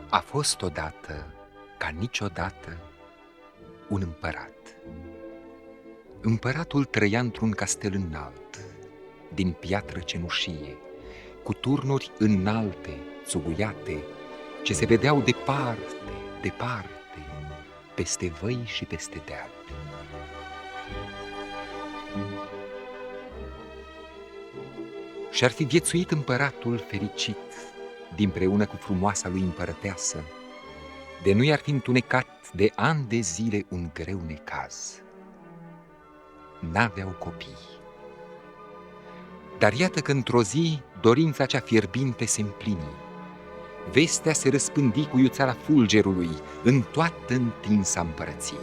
A fost odată, ca niciodată, un împărat. Împăratul trăia într-un castel înalt, din piatră cenușie, cu turnuri înalte, țuguiate, ce se vedeau departe, departe, peste văi și peste deal. Și-ar fi viețuit împăratul fericit, dinpreună cu frumoasa lui împărăteasă, de nu i-ar fi întunecat de ani de zile un greu necaz. N-aveau copii. Dar iată că într-o zi dorința cea fierbinte se împlini. Vestea se răspândi cu iuțeala fulgerului în toată întinsa împărăție.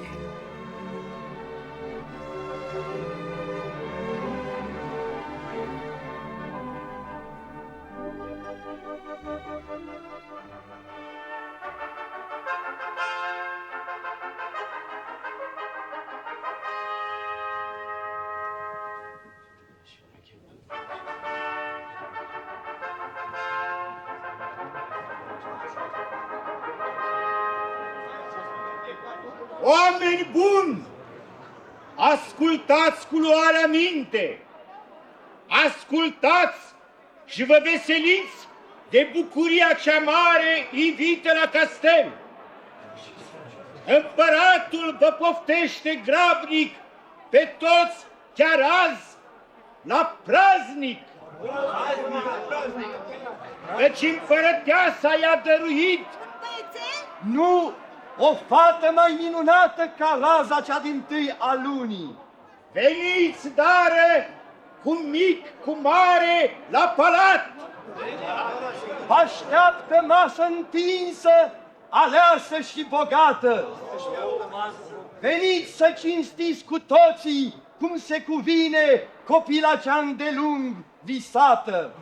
Oameni buni, ascultați cu luarea minte, ascultați și vă veseliți de bucuria cea mare ivită la castel. Împăratul vă poftește grabnic pe toți chiar azi la praznic. Căci împărăteasa i-a dăruit nu o fată mai minunată ca raza cea dintâi a lunii. Veniți, dară, cu mic, cu mare, la palat! Așteaptă masă întinsă, aleasă și bogată. Veniți să cinstiți cu toții, cum se cuvine, copila cea îndelung visată.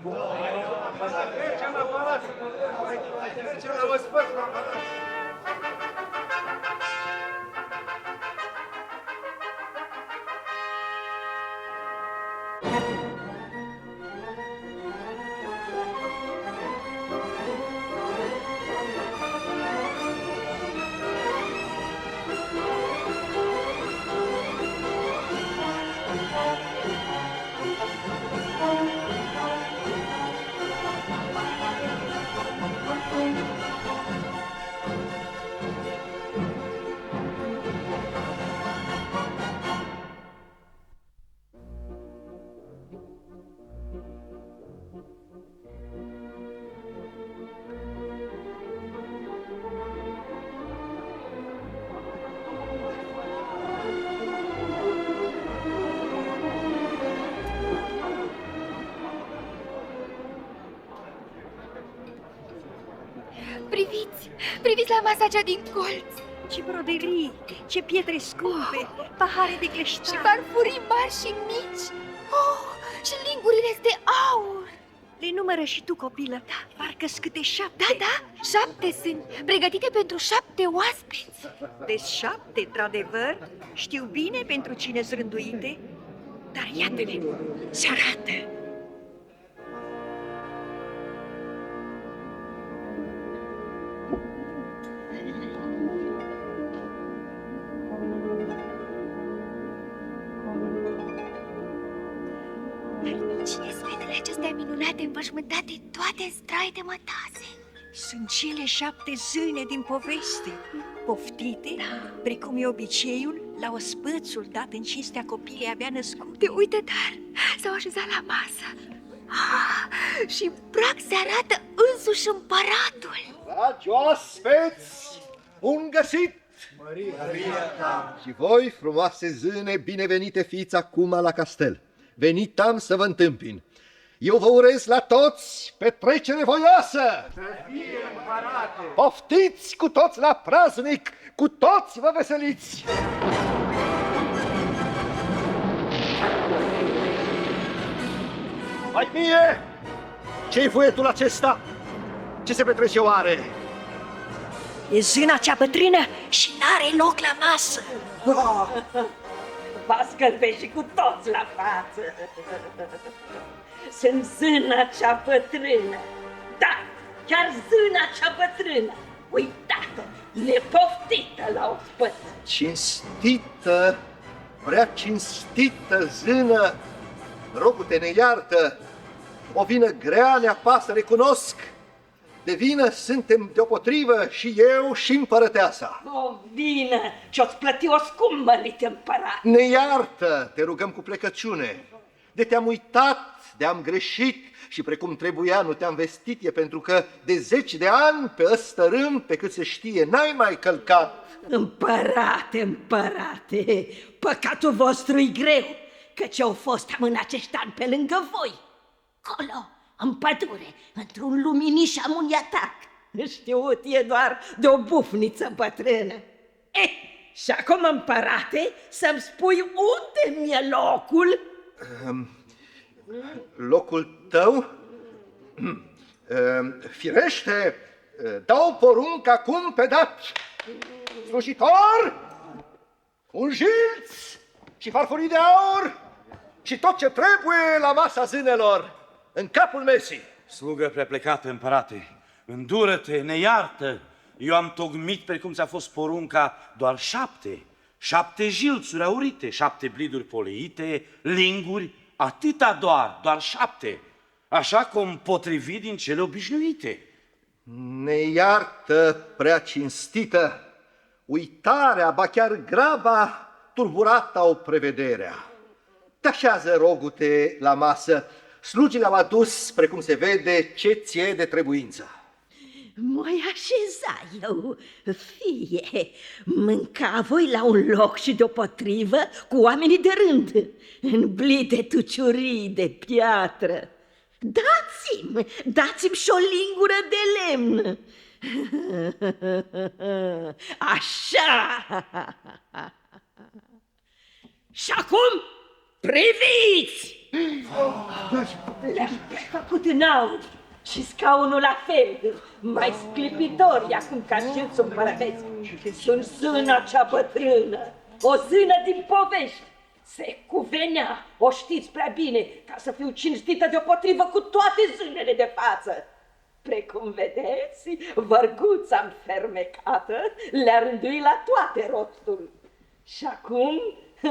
Priviți la masa cea din colț. Ce broderii, ce pietre scumpe, pahare de cleștar. Și farfurii mari și mici. Oh, și lingurile de aur. Le numără și tu, copilă, parcă-s câte 7. Da, da, 7 sunt, pregătite pentru 7 oaspeți. Deci 7, într-adevăr, știu bine pentru cine sunt rânduite, dar iată-le, se arată. Cine sunt fetele acestea minunate, învășmântate, toate în strai de mătase? Sunt cele 7 zâne din poveste, poftite, precum e obiceiul, la ospățul dat în cinstea copilei abia născute. Uite, dar s-au așezat la masă. Și prag se arată însuși împăratul. Dragi oaspeți, bun găsit! Și voi, frumoase zâne, binevenite fiți acum la castel. Venit am să vă întâmpin. Eu vă urez la toți petrecere voioasă! Poftiți cu toți la praznic, cu toți vă veseliți! Mai mie, ce-i vuietul acesta? Ce se petrece oare? E zâna cea bătrână și n-are loc la masă. Va scălbeși cu toți la față. Sunt zâna cea bătrână. Da, chiar zâna cea bătrână. Uitată, nepoftită la ospăț. Cinstită, prea cinstită zână, rogul-te, ne iartă. O vină grea ne apasă, recunosc. De vină suntem deopotrivă și eu și împărăteasa. O vină ce-o-ți plăti o scumpălit împărat. Ne iartă, te rugăm cu plecăciune. De te-am uitat, de-am greșit și precum trebuia nu te-am vestit, e pentru că de 10 de ani pe ăsta rând, pe cât se știe, n-ai mai călcat. Împărate, păcatul vostru-i greu, căci au fost în acești ani pe lângă voi. Colo, în pădure, într-un luminiș amuniatac. Știut e doar de o bufniță bătrână. Și acum, împărate, să-mi spui unde mi-e locul? Locul tău? Firește, dau porunc acum pe dat. Slujitor, un jilț și farfurii de aur și tot ce trebuie la masa zânelor, în capul mesii. Slugă preplecată, împărate, îndură-te, ne iartă. Eu am tocmit, precum ți-a fost porunca, doar 7. 7 jilțuri aurite, 7 bliduri poleite, linguri, atâta doar 7. Așa cum potrivit din cele obișnuite. Ne iartă, prea cinstită, uitarea, ba chiar graba, turburată au prevederea. Te așează, rogute, la masă. Slugile au adus, precum se vede, ce ție de trebuință. Mă-i așeza eu, fie, mânca voi la un loc și deopotrivă cu oamenii de rând, în blide tuciurii de piatră. Dați-mi și o lingură de lemn. Așa! Și acum, priviți! Le-am prefăcut în aur și scaunul la fel, mai sclipitori acum ca șilțul împărătesc. Sunt zâna cea bătrână, o zână din povești. Se cuvenea, o știți prea bine, ca să fiu cinstită deopotrivă cu toate zânele de față. Precum vedeți, vărguța înfermecată le-a rânduit la toate rostul. Și acum,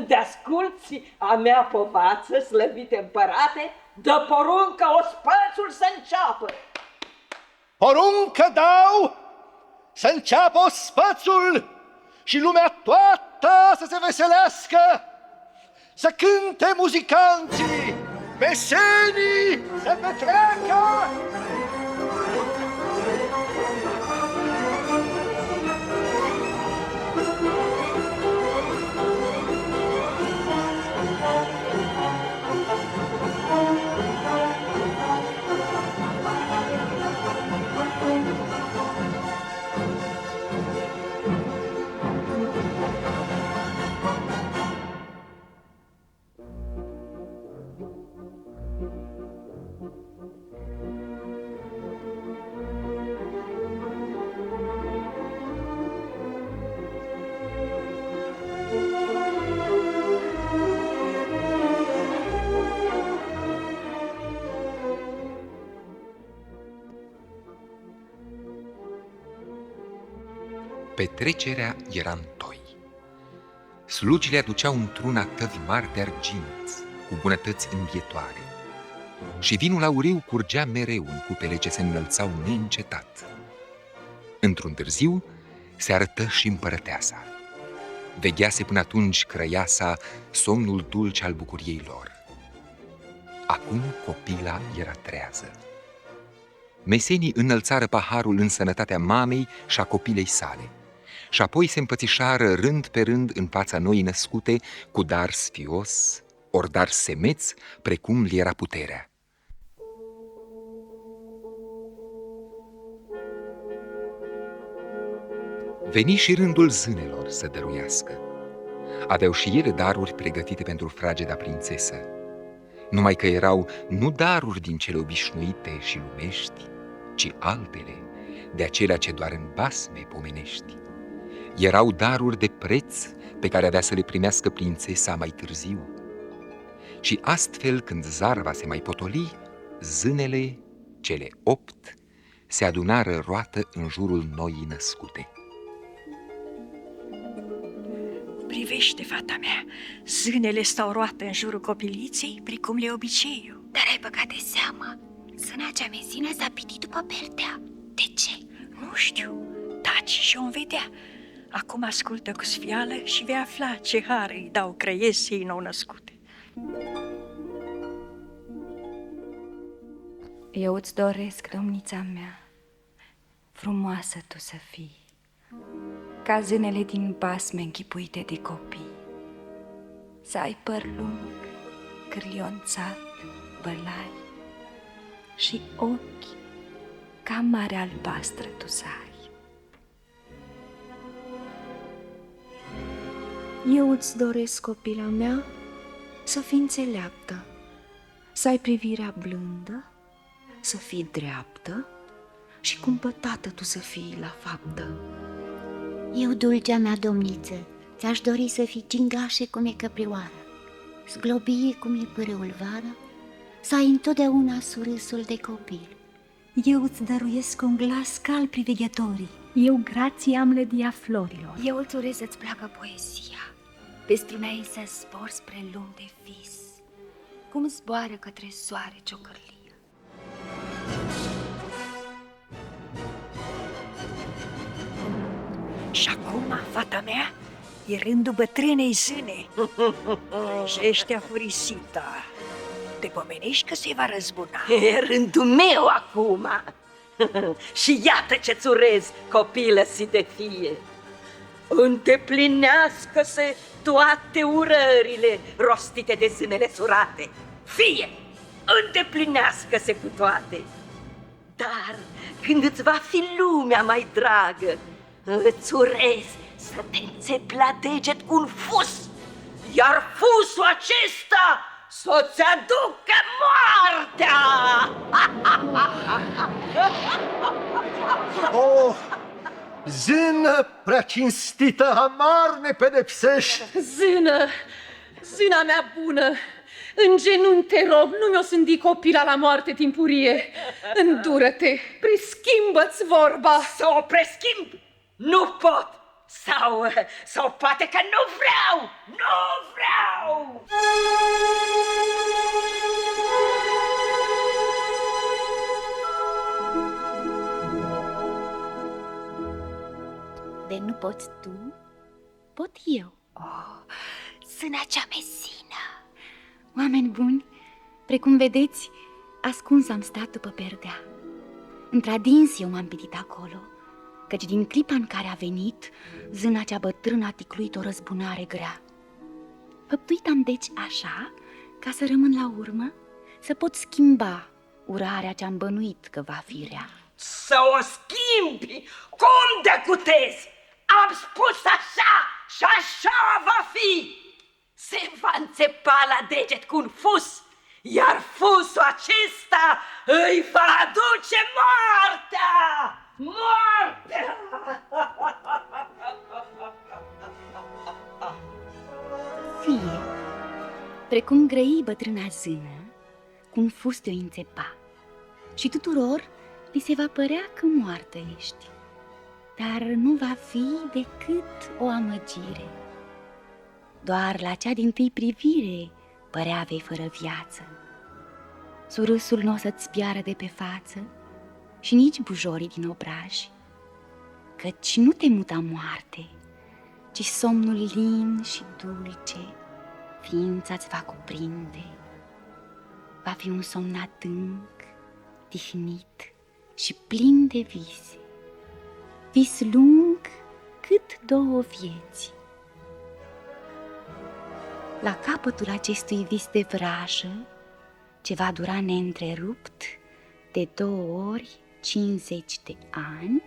de asculți a mea povață, slăvite împărate, dă poruncă ospățul să înceapă. Poruncă dau să înceapă ospățul și lumea toată să se veselească, să cânte muzicanții, mesenii să petreacă. Petrecerea era în toi. Slugile aduceau într-una tăvi mari de argint, cu bunătăți învietoare, și vinul auriu curgea mereu în cupele ce se înălțau neîncetat. Într-un târziu se arătă și împărăteasa. Veghease până atunci crăiasa somnul dulce al bucuriei lor. Acum copila era trează. Mesenii înălțară paharul în sănătatea mamei și a copilei sale și apoi se împățișară rând pe rând în fața noii născute cu dar sfios, ori dar semeț, precum li era puterea. Veni și rândul zânelor să dăruiască. Aveau și ele daruri pregătite pentru frageda prințesă, numai că erau nu daruri din cele obișnuite și lumești, ci altele, de acelea ce doar în basme pomenești. Erau daruri de preț pe care avea să le primească prințesa mai târziu. Și astfel, când zarva se mai potoli, zânele, cele 8, se adunară roată în jurul noii născute. Privește, fata mea, zânele stau roată în jurul copiliței, precum le obiceiul. Dar ai băgat de seamă, zâna cea mesină s-a pitit după perdea. De ce? Nu știu, taci și o vedea. Acum ascultă cu sfială și vei afla ce har îi dau crăiesei nou-născute. Eu îți doresc, domnița mea, frumoasă tu să fii, ca zânele din basme închipuite de copii. Să ai păr lung, cârlionțat, bălai și ochi ca mare albastră tu să ai. Eu îți doresc, copila mea, să fii înțeleaptă, să ai privirea blândă, să fii dreaptă și cumpătată tu să fii la faptă. Eu, dulcea mea domniță, ți-aș dori să fii gingașe cum e căprioară, zglobie cum e pârâul vară, să ai întotdeauna surâsul de copil. Eu îți dăruiesc un glas ca al privighetorii. Eu grație am lădia florilor. Eu îți urez să-ți placă poezia, pe struna ei să zbor spre lumi de vis, cum zboară către soare ciocărlie. Și acum, fata mea, e rândul bătrânei zâne. Jește afurisita. Te pomenești că se va răzbuna. E rândul meu acum. Și iată ce-ți urez, copilă-si de fie. Îndeplinească-se toate urările rostite de zânele surate. Fie, îndeplinească-se cu toate. Dar când îți va fi lumea mai dragă, îți urez să te înțepi la deget cu un fus, iar fusul acesta să-ți aducă moartea! Oh, zână prea cinstită, amar ne pedepsești! Zâna mea bună, în genunchi te rog, nu mi-o sândi copila la moarte timpurie. Îndură-te, preschimbă-ți vorba. Să o preschimb? Nu pot! Sau poate că nu vreau! Nu vreau! De nu poți tu, pot eu. Oh, zâna cea mesină. Oameni buni, precum vedeți, ascuns am stat după perdea. Într-adins eu m-am pitit acolo, căci din clipa în care a venit, zâna cea bătrână a ticluit o răzbunare grea. Făptuit am deci așa, ca să rămân la urmă, să pot schimba urarea ce-am bănuit că va fi rea. Să o schimbi? Cum de cutezi? Am spus așa și așa va fi! Se va înțepa la deget cu un fus, iar fusul acesta îi va aduce moartea! Moartea! Fie, precum grăi bătrâna zână, cu un fus te-o înțepa, și tuturor li se va părea că moartă ești, dar nu va fi decât o amăgire. Doar la cea dintâi privire părea vei fără viață. surâsul nu o să-ți piară de pe față și nici bujorii din obraj, căci nu te muta moarte, ci somnul lin și dulce ființa-ți va cuprinde. Va fi un somn adânc, tihnit și plin de vise, vis lung cât 2 vieți. La capătul acestui vis de vrajă, ce va dura neîntrerupt de 2 ori 50 de ani,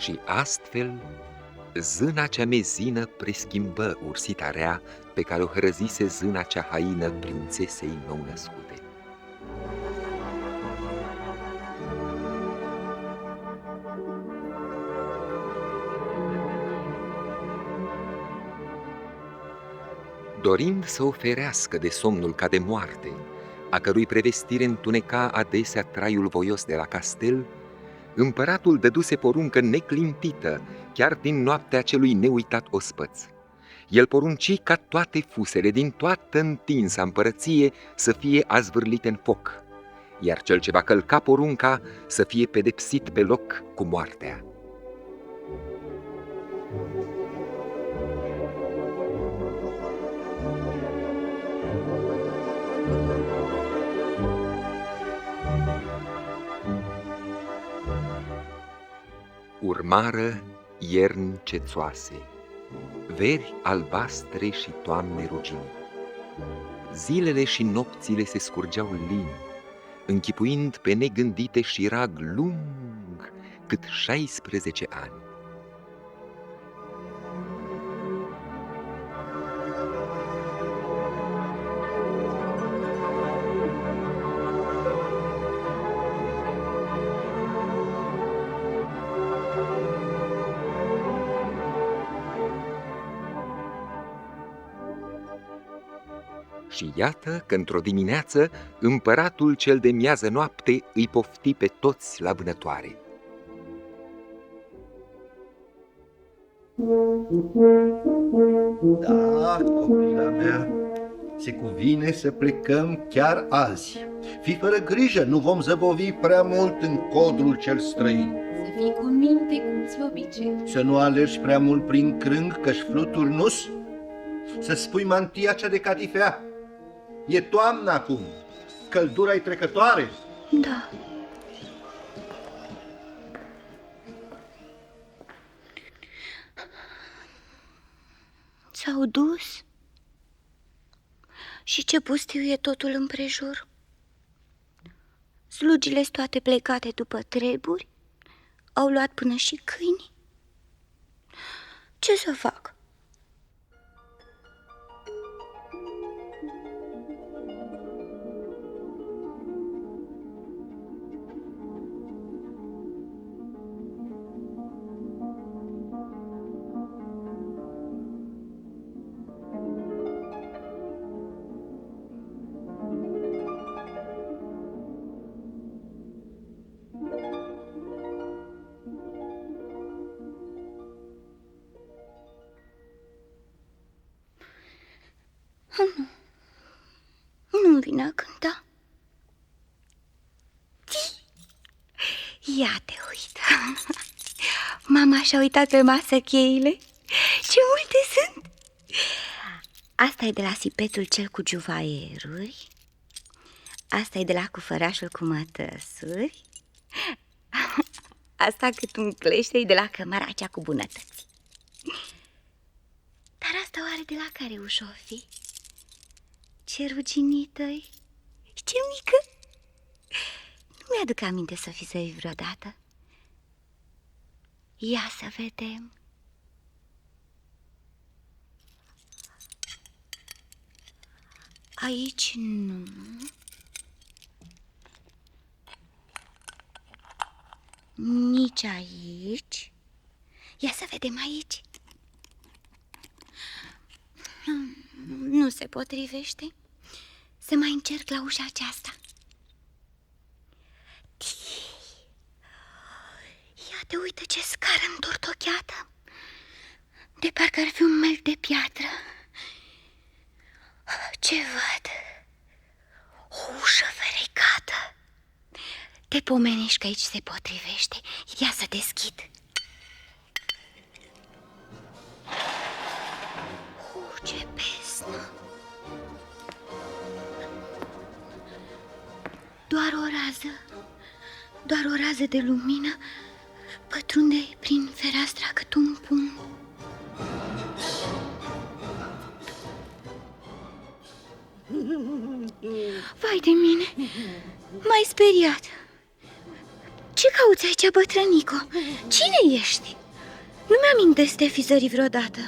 Și astfel, zâna cea mezină preschimbă ursita rea pe care o hrăzise zâna cea haină prințesei nou-născute. Dorind să o ferească de somnul ca de moarte, a cărui prevestire întuneca adesea traiul voios de la castel, împăratul dăduse poruncă neclintită, chiar din noaptea celui neuitat ospăț. El porunci ca toate fusele din toată întinsa împărăție să fie azvârlite în foc, iar cel ce va călca porunca să fie pedepsit pe loc cu moartea. Urmară ierni cețoase, veri albastre și toamne rugini. Zilele și nopțile se scurgeau lin, închipuind pe negândite șirag lung cât 16 ani. Și iată că într-o dimineață împăratul cel de miază noapte îi pofti pe toți la vânătoare. Da, copila mea, se cuvine să plecăm chiar azi. Fii fără grijă, nu vom zăbovi prea mult în codrul cel străin. Să fii cu minte cum-ți obicei. Să nu alergi prea mult prin crâng, că-și fluturi nu-s. Să spui mantia cea de catifea. E toamnă acum, căldura-i trecătoare. Da. S-au dus? Și ce pustiu e totul împrejur? Slugile-s toate plecate după treburi? Au luat până și câini? Ce să fac? Nu-mi vine a cânta. Ia te uit. Mama și-a uitat pe masă cheile Ce multe sunt! Asta e de la sipețul cel cu juvaieruri. Asta e de la cufărașul cu mătăsuri. Asta cât un clește e de la cămara cea cu bunătăți. Dar asta oare de la care ușo fi? Ce ruginită-i, ce mică! Nu mi-aduc aminte să fi zărit vreodată. Ia să vedem. Aici nu. Nici aici. Ia să vedem aici. Nu se potrivește. Să mai încerc la ușa aceasta. Ia te uită ce scară întortocheată. De parcă ar fi un melc de piatră. Ce văd? O ușă fericată. Te pomenești că aici se potrivește. Ia să deschid. Ce pesnă! Doar o rază de lumină pătrunde prin fereastra cât un pumn. Vai de mine, m-ai speriat. Ce cauți aici, bătrânico? Cine ești? Nu mi-amintesc de fi zărit vreodată.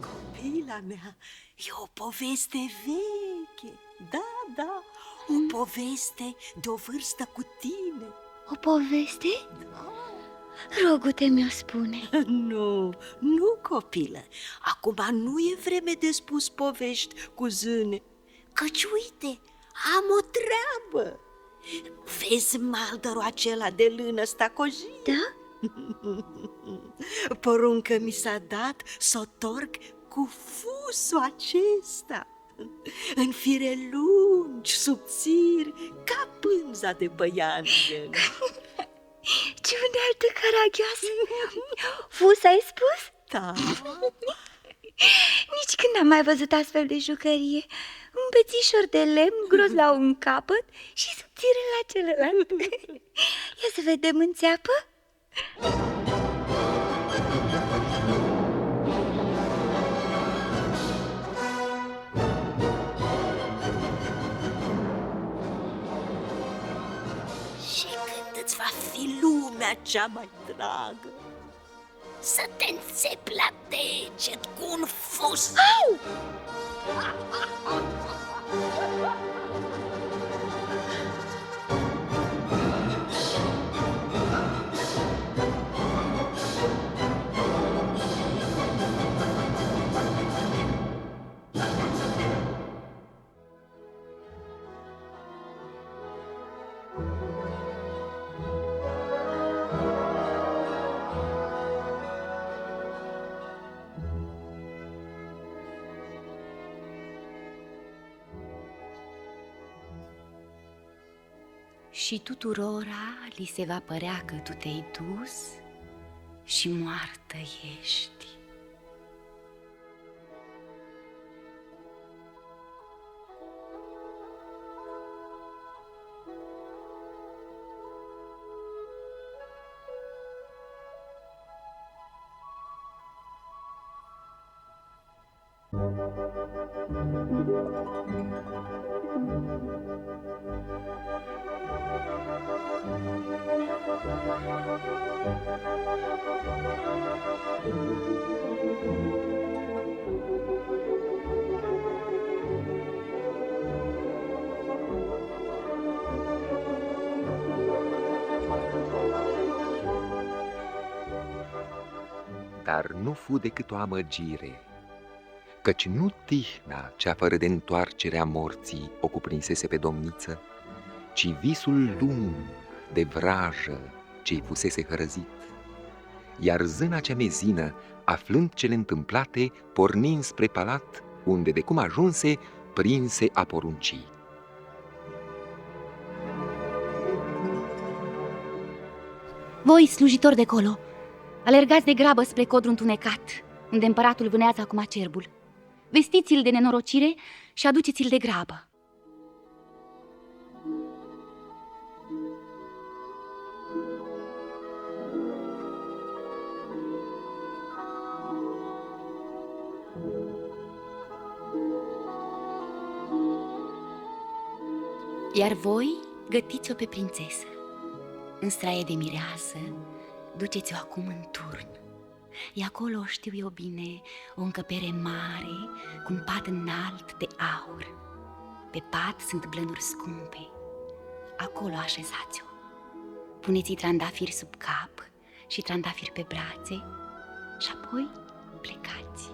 Copila mea, e o poveste veche. Da, o poveste de o vârstă cu tine. O poveste? Da. Rogu-te mi-o spune. Nu, copilă. Acum nu e vreme de spus povești cu zâne. Căci uite, am o treabă. Vezi maldărul acela de lână stacojit? Da? Poruncă mi s-a dat să o torc cu fusul acesta, în fire lungi, subțiri, ca pânza de păianjen. Ce unealtă caragioasă! Fus, ai spus? Da. Nici când n-am mai văzut astfel de jucărie. Un bețișor de lemn gros la un capăt și subțire la celălalt. Ia să vedem, înțeapă? Și când îți va fi lumea cea mai dragă, să te înțepi la deget cu un fus. Au! Și tuturora li se va părea că tu te-ai dus și moartă ești. Dar nu fu decât o amăgire, căci nu tihna cea fără de întoarcere a morții o cuprinsese pe domniță, ci visul lung de vrajă ce-i fusese hărăzit. Iar zâna cea mezină, aflând cele întâmplate, porni spre palat, unde de cum ajunse, prinse a poruncii. Voi, slujitori de colo, Alergați de grabă spre codru întunecat, unde împăratul vânează acum cerbul. Vestiți-l de nenorocire și aduceți-l de grabă. Iar voi gătiți-o pe prințesă. În straie de mireasă, duceți-o acum în turn. E acolo, știu eu bine, o încăpere mare, cu un pat înalt de aur. Pe pat sunt blănuri scumpe. Acolo așezați-o. Puneți-i trandafiri sub cap și trandafiri pe brațe și apoi plecați.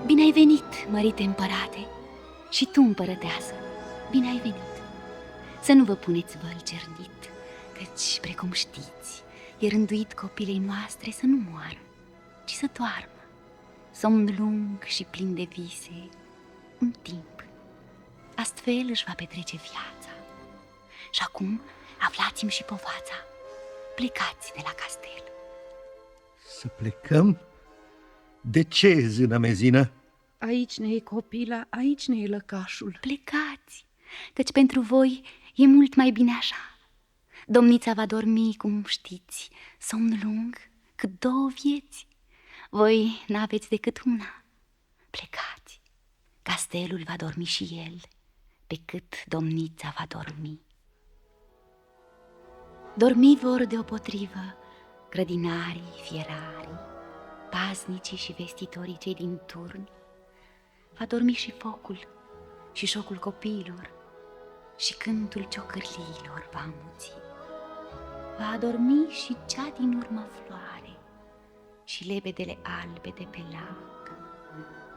Bine ai venit, mărite împărate, și tu, împărăteasă, bine ai venit. Să nu vă puneți văl cernit, căci, precum știți, e rânduit copilei noastre să nu moară, ci să doarmă, somn lung și plin de vise, un timp. Astfel își va petrece viața. Și acum aflați-mi și povața. Plecați de la castel. Să plecăm? De ce, zână mezină? Aici ne e copila, aici ne e lăcașul. Plecați, căci pentru voi e mult mai bine așa. Domnița va dormi, cum știți, somn lung, cât 2 vieți. Voi n-aveți decât una. Plecați, castelul va dormi și el, pe cât domnița va dormi. Dormi vor deopotrivă grădinarii, fierarii, paznicii și vestitorii cei din turn. Va dormi și focul și șocul copiilor și cântul ciocârliilor va amuți. Va adormi și cea din urmă floare și lebedele albe de pe lac,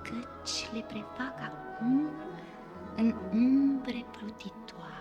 căci le prefac acum în umbre plutitoare.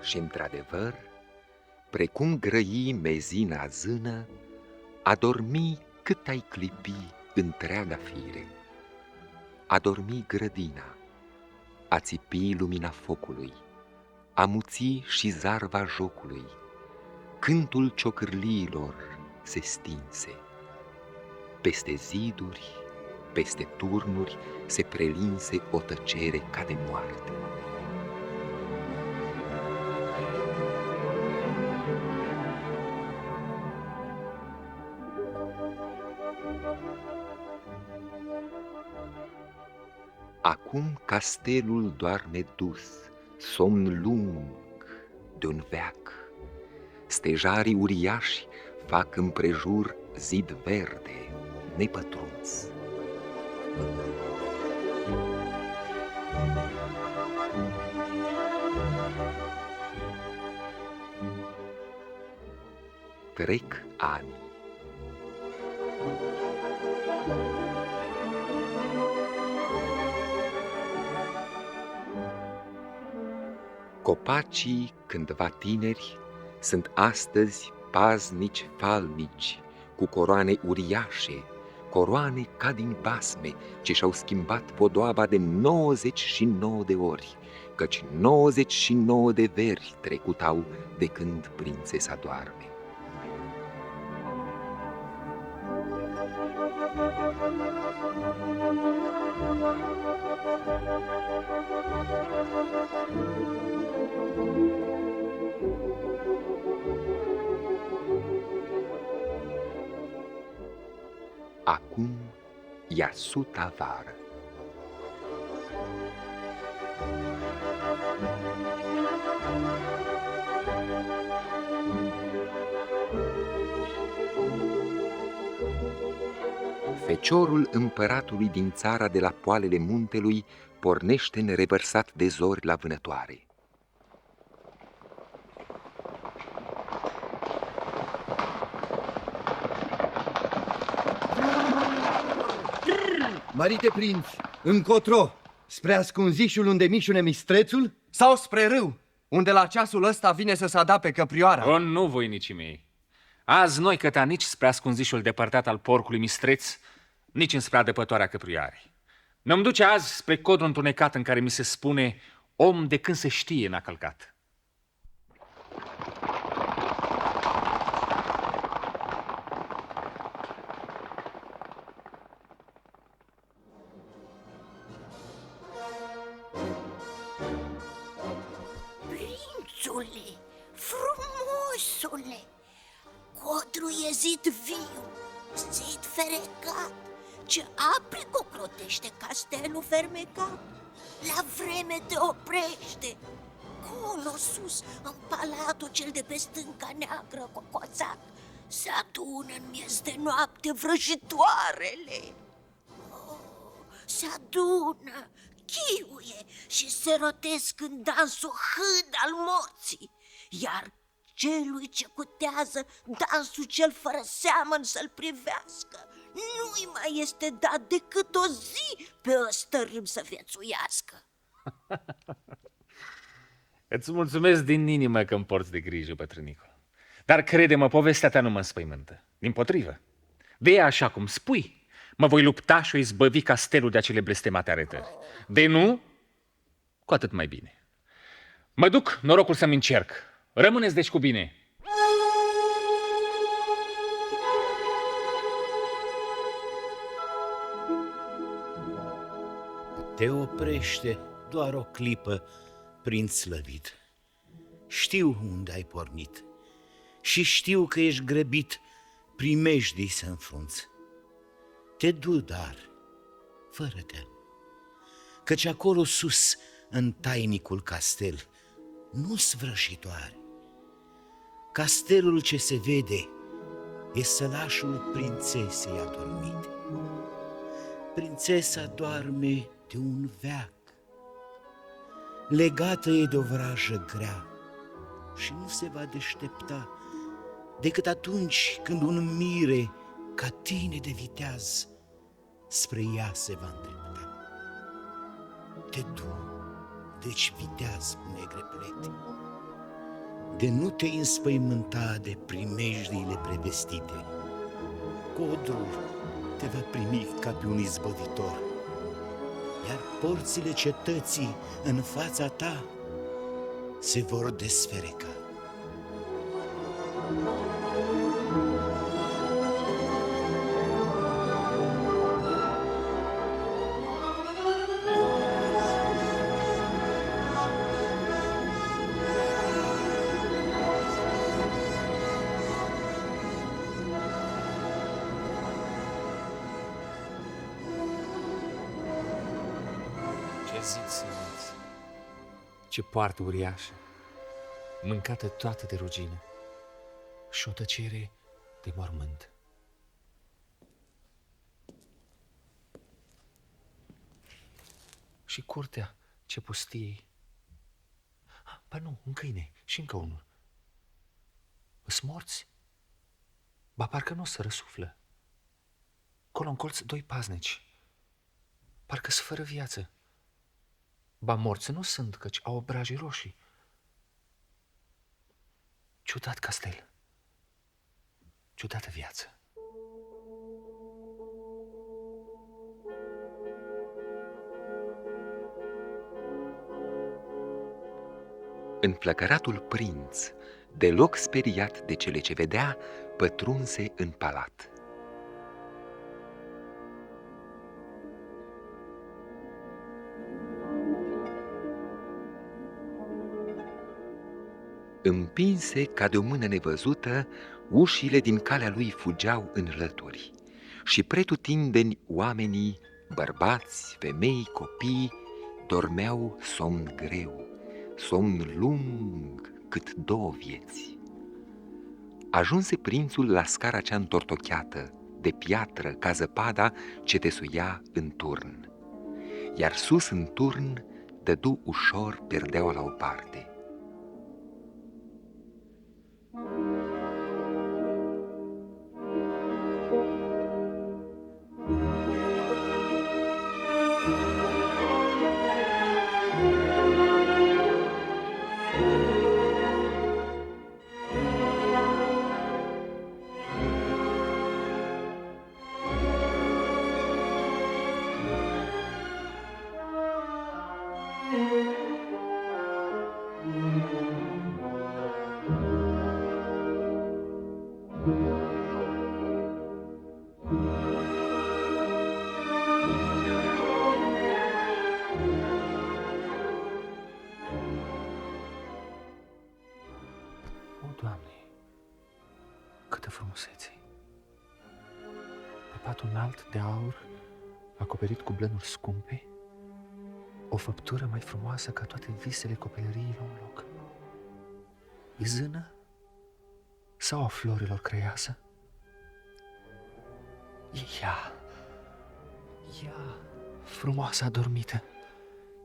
Și într-adevăr, precum grăi mezina zână, a dormi cât ai clipi întreaga fire. A dormi grădina, a țipi lumina focului, a muți și zarva jocului, cântul ciocârliilor se stinse. Peste ziduri, peste turnuri se prelinse o tăcere ca de moarte. Acum castelul doarme dus, somn lung de un veac. Stejarii uriași fac împrejur zid verde nepătruns. Trec ani. Copacii, cândva tineri, sunt astăzi paznici falnici, cu coroane uriașe, coroane ca din basme, ce și-au schimbat podoaba de 99 de ori, căci 99 de veri trecutau de când prințesa doarme. Acum e a 100-a vară. Feciorul împăratului din țara de la poalele muntelui pornește nerevărsat de zori la vânătoare. Mărite prinț, încotro, spre ascunzișul unde mișune mistrețul? Sau spre râu, unde la ceasul ăsta vine să se adape căprioara? O, nu, voinicii mei. Azi noi căta nici spre ascunzișul depărtat al porcului mistreț, nici înspre adăpătoarea căprioarei. Ne-am duce azi spre codul întunecat în care mi se spune om de când se știe n-a călcat. Prințule, frumosule, codru e zid viu, zid ferecat, ce apri cocrotește castelul fermecat. La vreme te oprește, colo sus, în palatul cel de pe stânca neagră cocoțat, se adună în miez de noapte vrăjitoarele. Oh, se adună, chiuie și se rotesc în dansul hâd al morții, iar celui ce cutează dansul cel fără seamăn să-l privească, nu-i mai este dat decât o zi pe ăsta râm să viețuiască. Îți mulțumesc din inimă că îmi porți de grijă, bătrânico. Dar crede-mă, povestea ta nu mă înspăimântă. Dimpotrivă. De ea, așa cum spui, mă voi lupta și o izbăvi castelul de acele blestemate arătări. De nu, cu atât mai bine. Mă duc, norocul să-mi încerc. Rămâneți deci cu bine. Te oprește doar o clipă, prinț slăvit. Știu unde ai pornit și știu că ești grăbit primejdii să înfrunți. Te du, dar, fără teamă, căci acolo sus, în tainicul castel, nu-s vrăjitoare. Castelul ce se vede e sălașul prințesei adormite. Prințesa doarme de un veac, legată e de o vrajă grea și nu se va deștepta decât atunci când un mire ca tine de viteaz spre ea se va îndrepta. Te du, deci viteaz cu negre plete, de nu te înspăimânta de primejdiile prevestite. Codrul te va primi ca pe un izbăvitor, iar porțile cetății în fața ta se vor desfereca. Zid sănăț, ce poartă uriașă, mâncată toată de rugină și o tăcere de mormânt. și curtea ce pustie. Ba nu, un câine și încă unul. Îs morți? Ba parcă nu se răsuflă. Colo în colț doi paznici. Parcă-s fără viață. Ba morți nu sunt, căci au obrajii roșii. Ciudat castel. Ciudată viață. Înflăcăratul prinț, deloc speriat de cele ce vedea, pătrunse în palat. Împinse ca de o mână nevăzută, ușile din calea lui fugeau în lături și pretutindeni oamenii, bărbați, femei, copii, dormeau somn greu, somn lung cât două vieți. Ajunse prințul la scara cea întortocheată, de piatră ca zăpada ce tesuia în turn, iar sus în turn dădu ușor perdeaua la o parte. Câtă frumusețe! Pe patul înalt de aur, acoperit cu blănuri scumpe, o făptură mai frumoasă ca toate visele copilăriei la un loc. E zână sau a florilor creiasă? E ea, frumoasa adormită.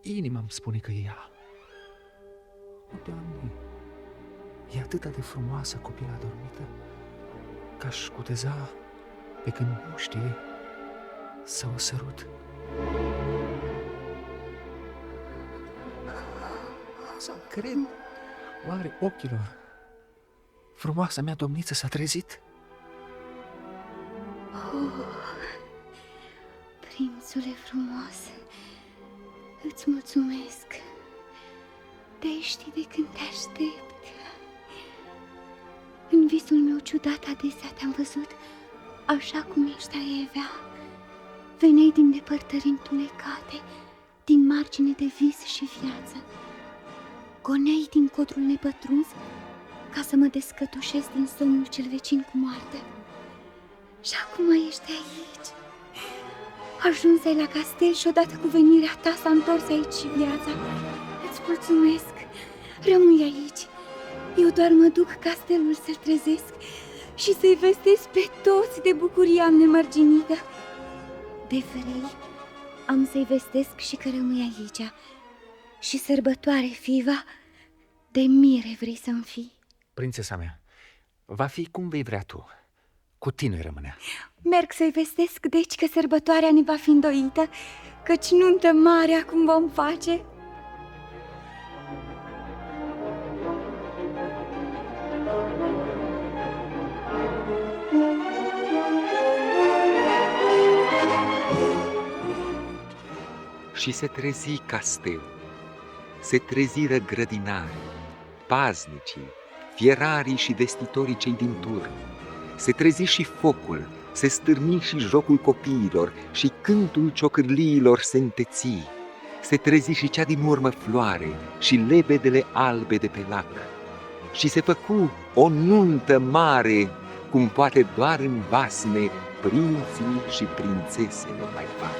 Inima îmi spune că e ea. O, Doamne, e atât de frumoasă copila adormită, că aș cuteza pe când nu știe să o sărut. Sau cred, oare ochilor, frumoasa mea domniță s-a trezit? Oh, prințule frumos, îți mulțumesc. Te știi de când te aștept. În visul meu ciudat adesea te-am văzut așa cum ești aievea. Veneai din depărtări întunecate, din margine de vis și viață. Goneai din codrul nepătruns ca să mă descătușesc din somnul cel vecin cu moartea. Și acum ești aici. Ajunsai la castel și odată cu venirea ta s-a întors aici și viața. Îți mulțumesc. Rămâi aici. Eu doar mă duc castelul să-l trezesc și să-i vestesc pe toți de bucuria am nemărginită. De vrei, am să-i vestesc și că rămâi aici. Și sărbătoare, fiva, de mire vrei să-mi fii. Prințesa mea, va fi cum vei vrea tu. Cu tine rămânea. Merg să-i vestesc, deci, că sărbătoarea ne va fi îndoită, căci nuntă mare acum vom face. Și se trezi castelul, se treziră grădinarii, paznicii, fierarii și vestitorii cei din turn. Se trezi și focul, se stârni și jocul copiilor și cântul ciocârliilor se înteți. Se trezi și cea din urmă floare și lebedele albe de pe lac. Și se făcu o nuntă mare, cum poate doar în basme prinții și prințesele mai fac.